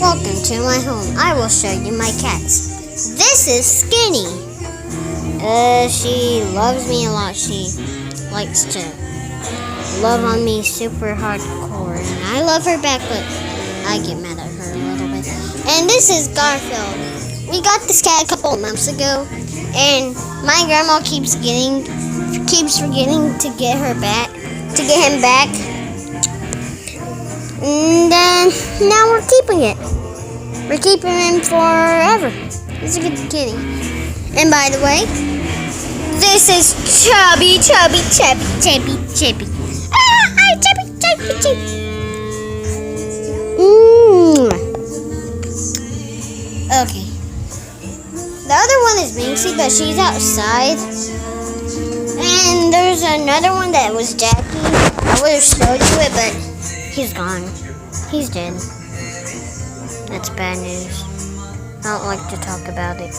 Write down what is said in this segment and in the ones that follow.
Welcome to my home. I will show you my cats. This is Skinny. She loves me a lot. She likes to love on me super hardcore. And I love her back, but I get mad at her a little bit. And this is Garfield. We got this cat a couple of months ago. And my grandma keeps forgetting to get him back. And now we're keeping it. We're keeping him forever. He's a good kitty. And by the way, this is Chubby. Ah, hi, Chubby. Okay. The other one is Minxie, but she's outside. And there's another one that was Jackie. I would have showed you it, but he's gone. He's dead. That's bad news. I don't like to talk about it.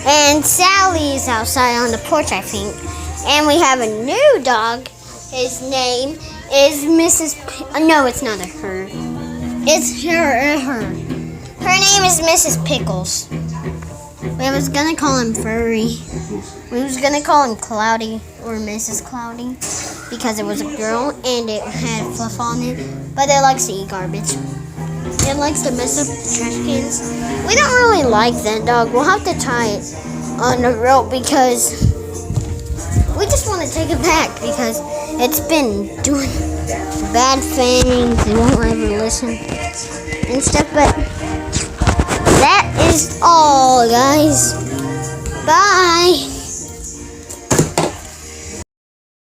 And Sally is outside on the porch, I think. And we have a new dog. His name is Mrs. No, it's not her. It's her. Her name is Mrs. Pickles. We was gonna call him Furry. We was gonna call him Cloudy or Mrs. Cloudy because it was a girl and it had fluff on it. But it likes to eat garbage. It likes to mess up trash cans. We don't really like that dog. We'll have to tie it on the rope because we just want to take it back because it's been doing bad things. It won't ever listen and stuff. But that is all, guys. Bye.